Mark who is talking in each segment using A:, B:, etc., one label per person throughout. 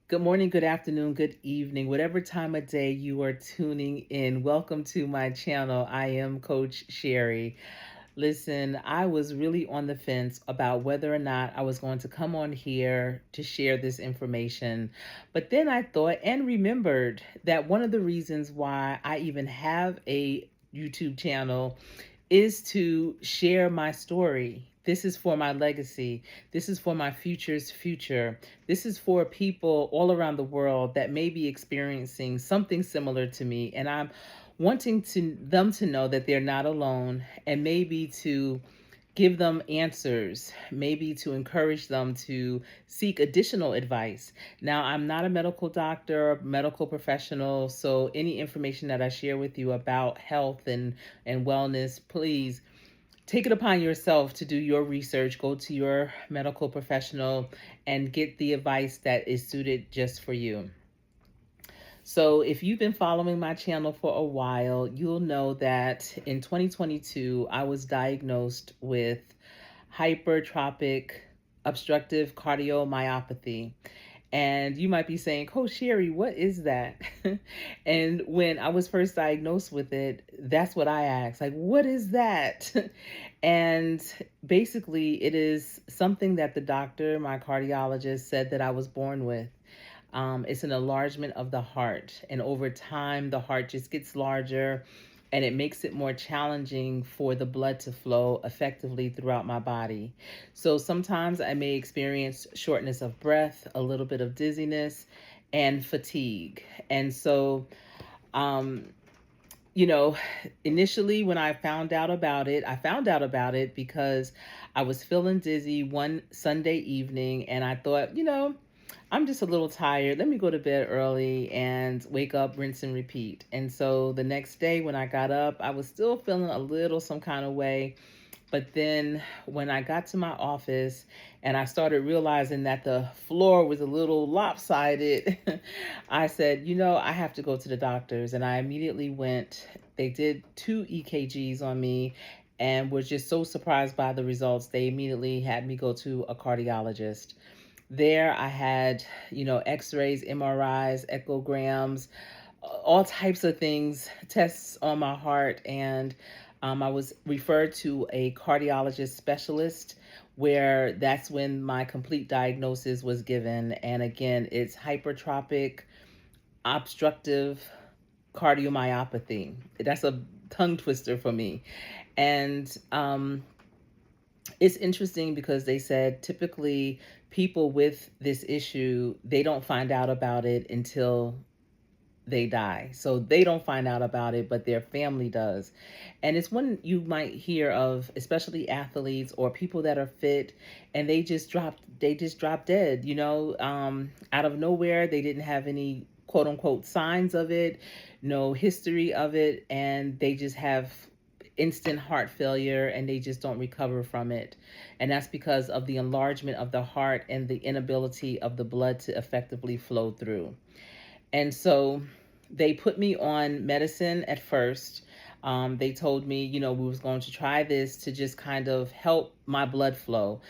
A: Good morning, good afternoon, good evening, whatever time of day you are tuning in. Welcome to my channel. I am Coach Sherry. Listen, I was really on the fence about whether or not I was going to come on here to share this information. But then I thought and remembered that one of the reasons why I even have a YouTube channel is to share my story. This is for my legacy. This is for my future's future. This is for people all around the world that may be experiencing something similar to me. And I'm wanting to them to know that they're not alone, and maybe to give them answers, maybe to encourage them to seek additional advice. Now, I'm not a medical doctor, medical professional, so any information that I share with you about health and wellness, please take it upon yourself to do your research, go to your medical professional and get the advice that is suited just for you. So, if you've been following my channel for a while, you'll know that in 2022, I was diagnosed with hypertrophic obstructive cardiomyopathy. And you might be saying, Coach Sherry, what is that? And when I was first diagnosed with it, that's what I asked. Like, what is that? And basically, it is something that the doctor, my cardiologist, said that I was born with. It's an enlargement of the heart. And over time, the heart just gets larger and it makes it more challenging for the blood to flow effectively throughout my body. So sometimes I may experience shortness of breath, a little bit of dizziness, and fatigue. And so, um, you know, initially when I found out about it because I was feeling dizzy one Sunday evening and I thought, I'm just a little tired. Let me go to bed early and wake up, rinse and repeat. And so the next day when I got up, I was still feeling a little some kind of way. But then when I got to my office and I started realizing that the floor was a little lopsided, I said, I have to go to the doctors. And I immediately went. They did two EKGs on me and was just so surprised by the results. They immediately had me go to a cardiologist. There I had, x-rays, MRIs, echograms, all types of things, tests on my heart. And I was referred to a cardiologist specialist where that's when my complete diagnosis was given. And again, it's hypertrophic obstructive cardiomyopathy. That's a tongue twister for me. And it's interesting because they said typically people with this issue, they don't find out about it until they die. So they don't find out about it, but their family does. And it's when you might hear of, especially athletes or people that are fit, and they just dropped dead, out of nowhere. They didn't have any quote unquote signs of it, no history of it, and they just have instant heart failure and they just don't recover from it. And that's because of the enlargement of the heart and the inability of the blood to effectively flow through. And so they put me on medicine at first. They told me, we was going to try this to just kind of help my blood flow,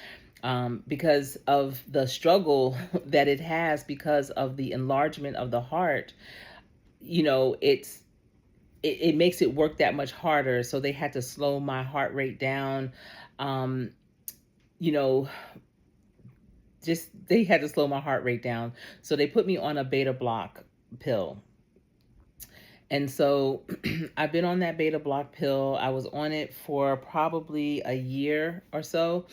A: because of the struggle that it has because of the enlargement of the heart. It makes it work that much harder. So they had to slow my heart rate down. Um, you know, just they had to slow my heart rate down. So they put me on a beta block pill. And so I've been on that beta block pill. I was on it for probably a year or so.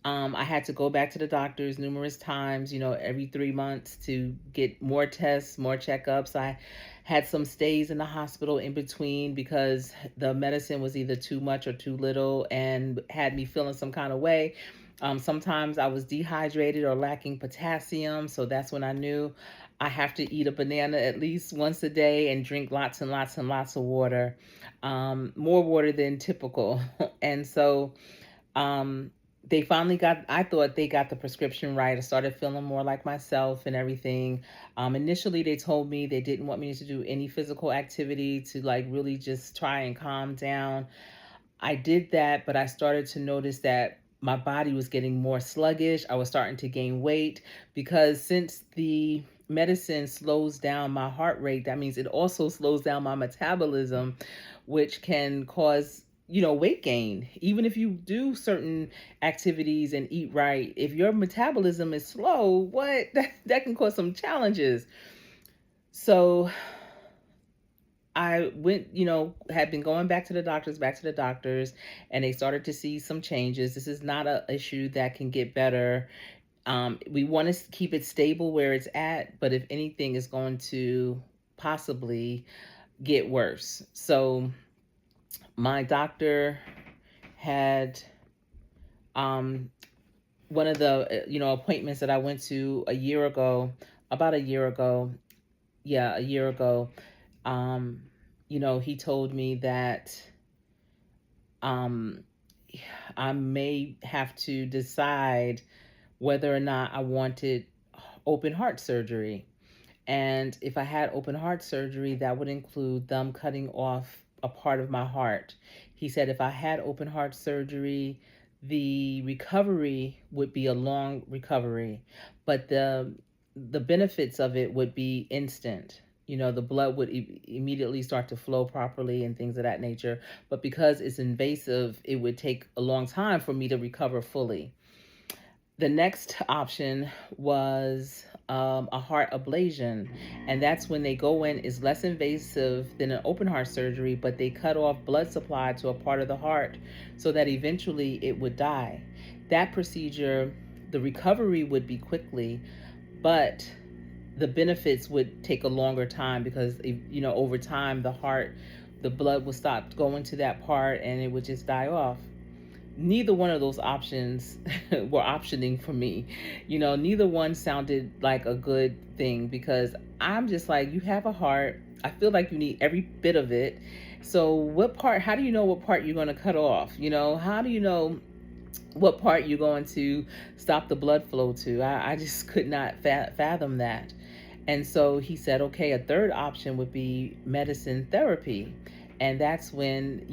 A: I had to go back to the doctors numerous times, every 3 months to get more tests, more checkups. I had some stays in the hospital in between because the medicine was either too much or too little and had me feeling some kind of way. Sometimes I was dehydrated or lacking potassium. So that's when I knew I have to eat a banana at least once a day and drink lots and lots and lots of water, more water than typical. And so, they finally I thought they got the prescription right. I started feeling more like myself and everything. Initially, they told me they didn't want me to do any physical activity to like really just try and calm down. I did that, but I started to notice that my body was getting more sluggish. I was starting to gain weight because since the medicine slows down my heart rate, that means it also slows down my metabolism, which can cause, weight gain. Even if you do certain activities and eat right, if your metabolism is slow, what that can cause some challenges. So I went, had been going back to the doctors, and they started to see some changes. This is not a issue that can get better. We want to keep it stable where it's at, but if anything is going to possibly get worse. So my doctor had um, one of the appointments that I went to a year ago, about a year ago, yeah, a year ago. Um, he told me that um, I may have to decide whether or not I wanted open heart surgery. And if I had open heart surgery, that would include them cutting off a part of my heart. He said if I had open heart surgery, the recovery would be a long recovery, but the benefits of it would be instant. The blood would immediately start to flow properly and things of that nature. But because it's invasive, it would take a long time for me to recover fully. The next option was a heart ablation, and that's when they go in. Is less invasive than an open heart surgery, but they cut off blood supply to a part of the heart so that eventually it would die. That procedure, the recovery would be quickly, but the benefits would take a longer time because over time the blood will stop going to that part and it would just die off. Neither one of those options were optioning for me. Neither one sounded like a good thing because I'm just like, you have a heart. I feel like you need every bit of it. So how do you know what part you're going to cut off? How do you know what part you're going to stop the blood flow to? I just could not fathom that. And so he said, okay, a third option would be medicine therapy. And that's when,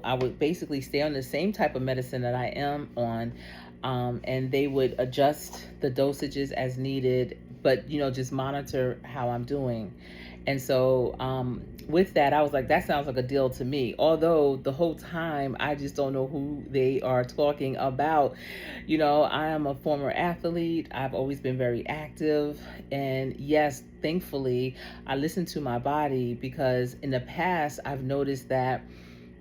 A: I would basically stay on the same type of medicine that I am on. And they would adjust the dosages as needed, but, just monitor how I'm doing. And so with that, I was like, that sounds like a deal to me. Although the whole time, I just don't know who they are talking about. I am a former athlete. I've always been very active. And yes, thankfully, I listen to my body because in the past, I've noticed that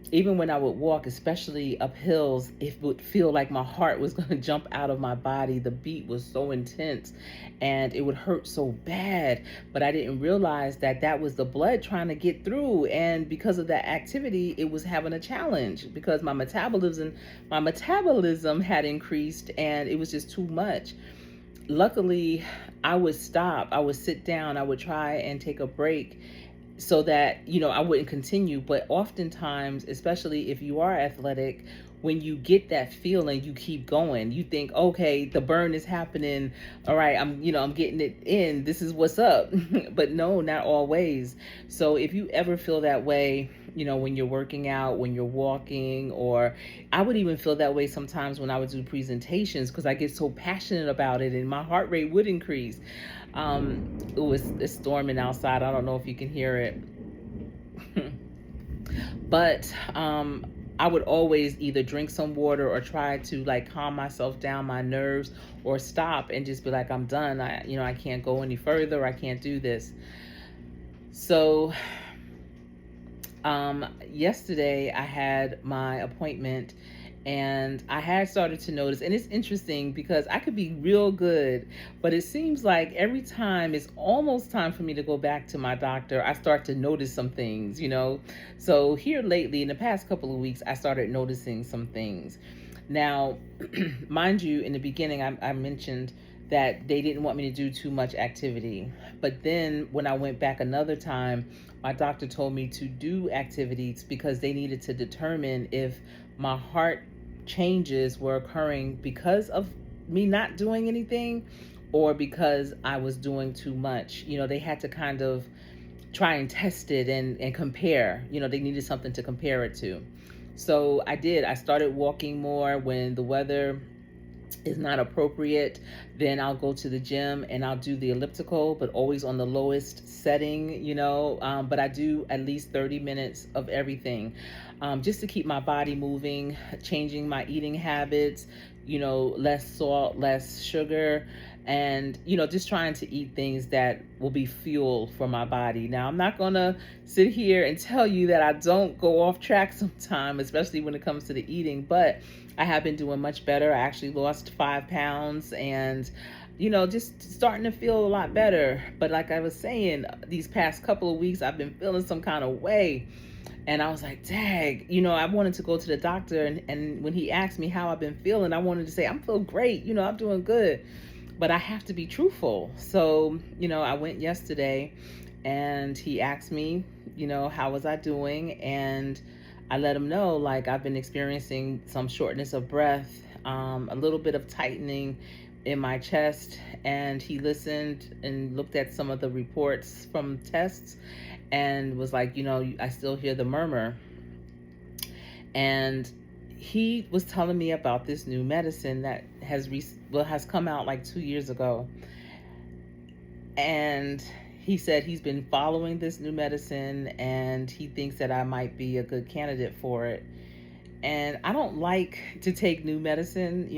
A: even when I would walk, especially up hills, it would feel like my heart was going to jump out of my body. The beat was so intense and it would hurt so bad. But I didn't realize that was the blood trying to get through. And because of that activity, it was having a challenge because my metabolism had increased and it was just too much. Luckily, I would stop, I would sit down, I would try and take a break so that I wouldn't continue. But oftentimes, especially if you are athletic, when you get that feeling, you keep going. You think, okay, the burn is happening, all right, I'm getting it in, this is what's up. But no, not always. So if you ever feel that way, when you're working out, when you're walking, or I would even feel that way sometimes when I would do presentations because I get so passionate about it and my heart rate would increase. It's storming outside. I don't know if you can hear it. But I would always either drink some water or try to like calm myself down, my nerves, or stop and just be like, I'm done. I can't go any further. I can't do this. So yesterday I had my appointment and I had started to notice, and it's interesting because I could be real good, but it seems like every time it's almost time for me to go back to my doctor, I start to notice some things, So here lately, in the past couple of weeks, I started noticing some things. Now, mind you, in the beginning, I mentioned that they didn't want me to do too much activity. But then when I went back another time, my doctor told me to do activities because they needed to determine if my heart changes were occurring because of me not doing anything or because I was doing too much. They had to kind of try and test it and compare. They needed something to compare it to. So I did. I started walking more when the weather is not appropriate, then I'll go to the gym and I'll do the elliptical, but always on the lowest setting, But I do at least 30 minutes of everything, just to keep my body moving, changing my eating habits, less salt, less sugar, and, just trying to eat things that will be fuel for my body. Now, I'm not going to sit here and tell you that I don't go off track sometime, especially when it comes to the eating, but I have been doing much better. I actually lost 5 pounds and, just starting to feel a lot better. But like I was saying, these past couple of weeks, I've been feeling some kind of way. And I was like, dang, I wanted to go to the doctor. And when he asked me how I've been feeling, I wanted to say, I'm feeling great. I'm doing good. But I have to be truthful. So, I went yesterday and he asked me, how was I doing? And I let him know, like, I've been experiencing some shortness of breath, a little bit of tightening in my chest. And he listened and looked at some of the reports from tests and was like, I still hear the murmur. And he was telling me about this new medicine that has come out like 2 years ago. And he said he's been following this new medicine and he thinks that I might be a good candidate for it. And I don't like to take new medicine.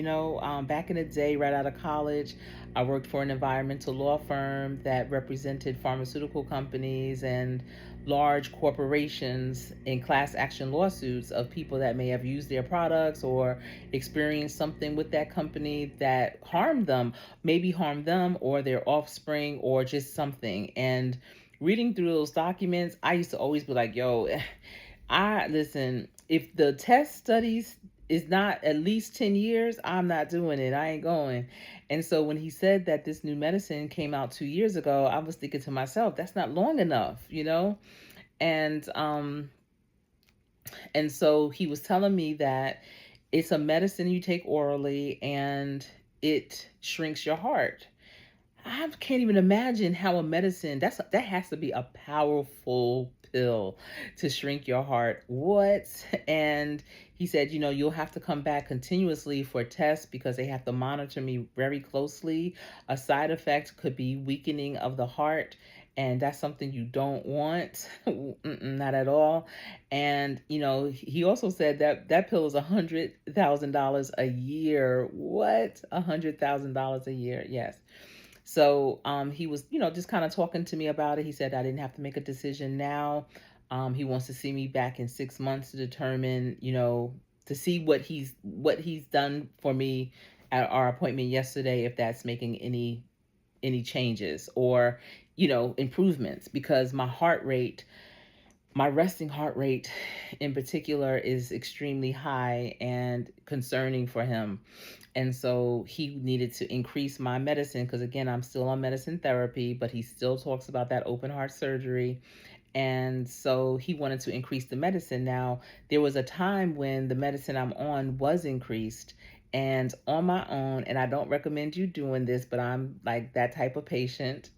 A: Back in the day, right out of college, I worked for an environmental law firm that represented pharmaceutical companies and large corporations in class action lawsuits of people that may have used their products or experienced something with that company that maybe harmed them or their offspring or just something. And reading through those documents, I used to always be like, yo, listen, if the test studies is not at least 10 years, I'm not doing it. I ain't going. And so when he said that this new medicine came out 2 years ago, I was thinking to myself, that's not long enough. And and so he was telling me that it's a medicine you take orally and it shrinks your heart. I can't even imagine how a medicine that has to be a powerful pill to shrink your heart. What? And he said, you'll have to come back continuously for tests because they have to monitor me very closely. A side effect could be weakening of the heart. And that's something you don't want. Not at all. And, he also said that that pill is $100,000 a year. What? $100,000 a year. Yes. So he was, just kind of talking to me about it. He said I didn't have to make a decision now. He wants to see me back in 6 months to determine, to see what he's done for me at our appointment yesterday, if that's making any changes or, improvements, because my resting heart rate in particular is extremely high and concerning for him. And so he needed to increase my medicine because, again, I'm still on medicine therapy, but he still talks about that open heart surgery. And so he wanted to increase the medicine. Now, there was a time when the medicine I'm on was increased and on my own, and I don't recommend you doing this, but I'm like that type of patient.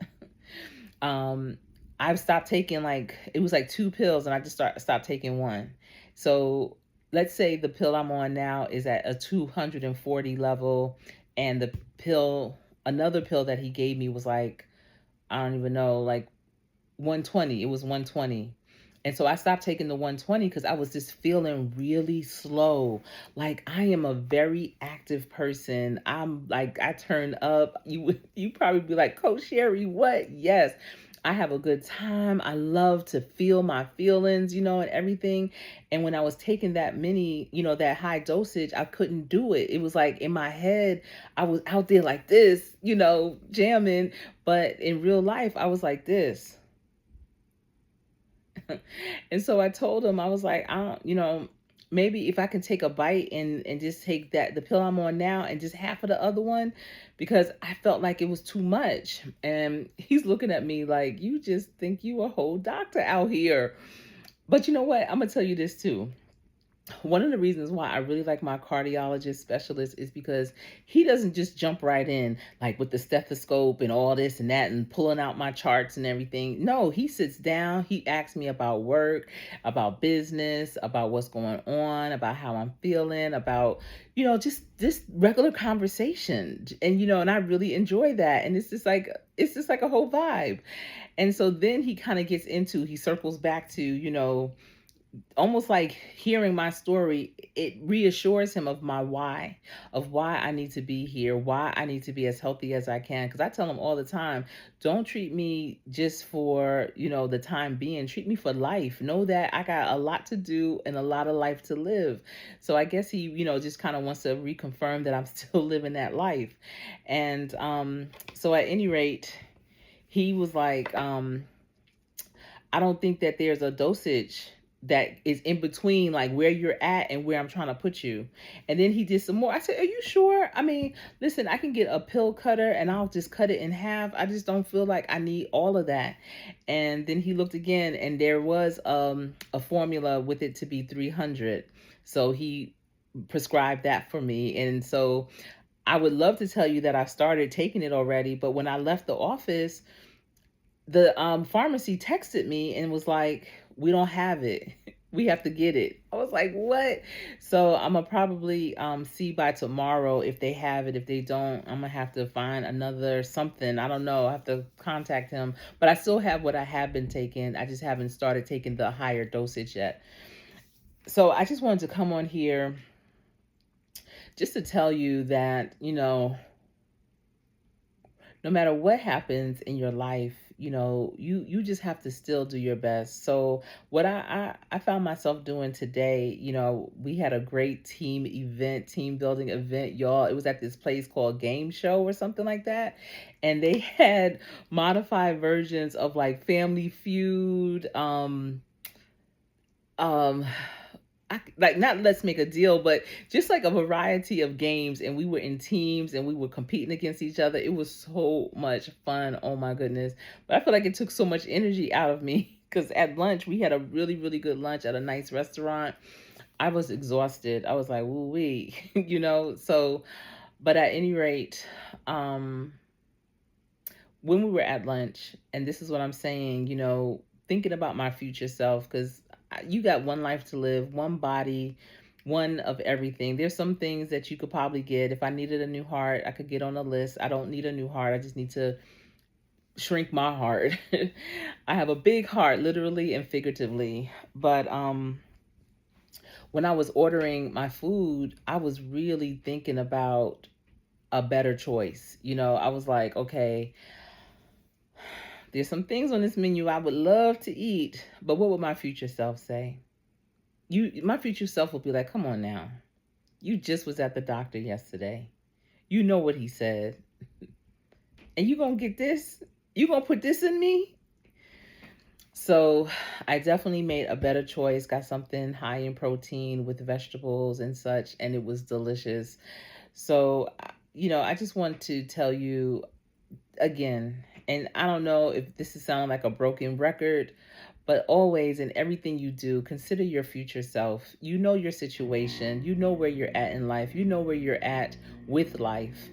A: um, I've stopped taking, like, it was like 2 pills and I just stopped taking one. So let's say the pill I'm on now is at a 240 level and another pill that he gave me was like, I don't even know, like 120. It was 120. And so I stopped taking the 120 because I was just feeling really slow. Like, I am a very active person. I'm like, I turn up. You probably be like, Coach Sherry, what? Yes. I have a good time. I love to feel my feelings, and everything. And when I was taking that high dosage, I couldn't do it. It was like in my head, I was out there like this, jamming. But in real life, I was like this. And so I told him, I was like, I don't, maybe if I can take a bite and just take the pill I'm on now and just half of the other one, because I felt like it was too much. And he's looking at me like, you just think you a whole doctor out here. But you know what? I'm gonna tell you this too. one of the reasons why I really like my cardiologist specialist is because he doesn't just jump right in, like with the stethoscope and all this and that and pulling out my charts and everything. No, he sits down, he asks me about work, about business, about what's going on, about how I'm feeling, about, just this regular conversation. And and I really enjoy that. And it's just like a whole vibe. And so then he circles back to, almost like hearing my story, it reassures him of my why, of why I need to be here, why I need to be as healthy as I can. Because I tell him all the time, don't treat me just for, the time being, treat me for life. Know that I got a lot to do and a lot of life to live. So I guess he, just kind of wants to reconfirm that I'm still living that life. And so at any rate, he was like, I don't think that there's a dosage that is in between like where you're at and where I'm trying to put you. And then he did some more. I said, "Are you sure? I mean, listen, I can get a pill cutter and I'll just cut it in half. I just don't feel like I need all of that." And then he looked again and there was a formula with it to be 300. So he prescribed that for me. And so I would love to tell you that I started taking it already, but when I left the office, the pharmacy texted me and was like, "We don't have it. We have to get it." I was like, "What?" So I'm gonna probably see by tomorrow if they have it. If they don't, I'm gonna have to find another something. I don't know. I have to contact him. But I still have what I have been taking. I just haven't started taking the higher dosage yet. So I just wanted to come on here just to tell you that, no matter what happens in your life, you just have to still do your best. So what I found myself doing today, we had a great team building event, y'all. It was at this place called Game Show or something like that. And they had modified versions of like Family Feud, um like not Let's Make a Deal, but just like a variety of games. And we were in teams and we were competing against each other. It was so much fun. Oh my goodness. But I feel like it took so much energy out of me because at lunch, we had a really, really good lunch at a nice restaurant. I was exhausted. I was like, woo wee, So, but at any rate, um, when we were at lunch, and this is what I'm saying, thinking about my future self, because you got one life to live, one body, one of everything. There's some things that you could probably get. If I needed a new heart, I could get on a list. I don't need a new heart. I just need to shrink my heart. I have a big heart, literally and figuratively. But when I was ordering my food, I was really thinking about a better choice. I was like, okay, there's some things on this menu I would love to eat, but what would my future self say? My future self will be like, "Come on now. You just was at the doctor yesterday. You know what he said. And you going to get this? You going to put this in me?" So, I definitely made a better choice, got something high in protein with vegetables and such, and it was delicious. So, I just want to tell you again, and I don't know if this is sounding like a broken record, but always in everything you do, consider your future self. You know your situation, you know where you're at in life, you know where you're at with life.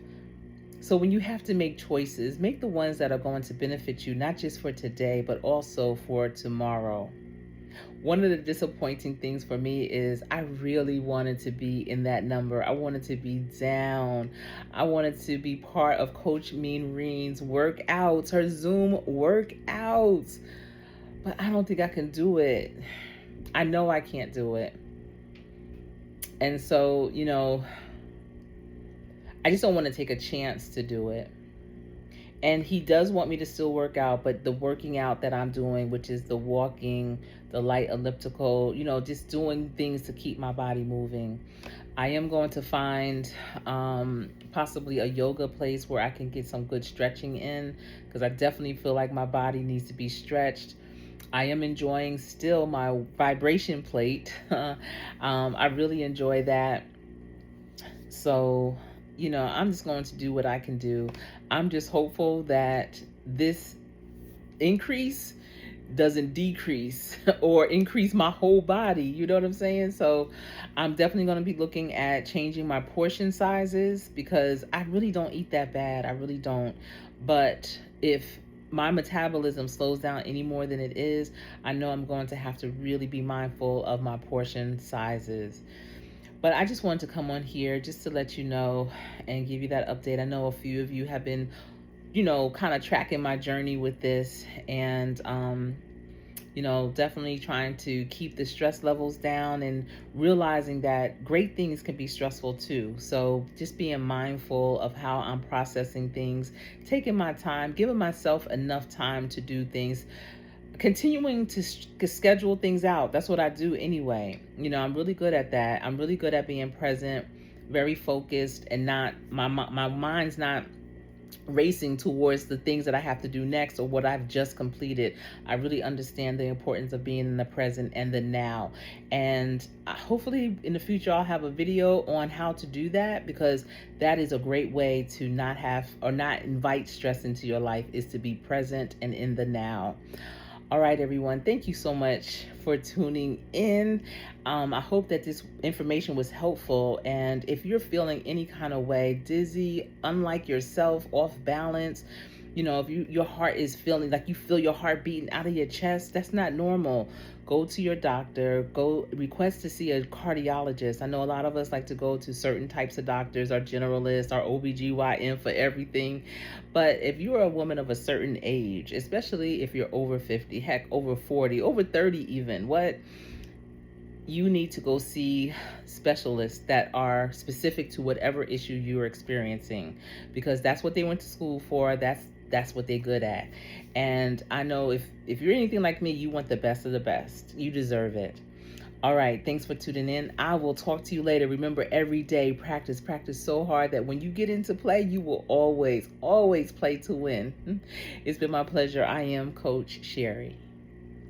A: So when you have to make choices, make the ones that are going to benefit you, not just for today, but also for tomorrow. One of the disappointing things for me is I really wanted to be in that number. I wanted to be down. I wanted to be part of Coach Mean Reen's workouts, her Zoom workouts. But I don't think I can do it. I know I can't do it. And so, I just don't want to take a chance to do it. And he does want me to still work out, but the working out that I'm doing, which is the walking, the light elliptical, just doing things to keep my body moving. I am going to find possibly a yoga place where I can get some good stretching in, because I definitely feel like my body needs to be stretched. I am enjoying still my vibration plate. I really enjoy that. So, I'm just going to do what I can do. I'm just hopeful that this increase doesn't decrease or increase my whole body. You know what I'm saying? So I'm definitely going to be looking at changing my portion sizes because I really don't eat that bad. I really don't. But if my metabolism slows down any more than it is, I know I'm going to have to really be mindful of my portion sizes. But I just wanted to come on here just to let you know and give you that update. I know a few of you have been, kind of tracking my journey with this, and definitely trying to keep the stress levels down and realizing that great things can be stressful too. So just being mindful of how I'm processing things, taking my time, giving myself enough time to do things, continuing to schedule things out. That's what I do anyway. I'm really good at that. I'm really good at being present, very focused, and not my mind's not racing towards the things that I have to do next or what I've just completed. I really understand the importance of being in the present and the now. And hopefully in the future, I'll have a video on how to do that, because that is a great way to not have or not invite stress into your life, is to be present and in the now. All right, everyone. Thank you so much for tuning in. I hope that this information was helpful. And if you're feeling any kind of way, dizzy, unlike yourself, off balance, if your heart is feeling like you feel your heart beating out of your chest, that's not normal. Go to your doctor, go request to see a cardiologist. I know a lot of us like to go to certain types of doctors, our generalists, our OBGYN for everything. But if you're a woman of a certain age, especially if you're over 50, heck, over 40, over 30 even, you need to go see specialists that are specific to whatever issue you're experiencing, because that's what they went to school for. That's what they're good at. And I know if you're anything like me, you want the best of the best. You deserve it. All right, thanks for tuning in. I will talk to you later. Remember, every day, practice so hard that when you get into play, you will always play to win. It's been my pleasure. I am Coach Sherry.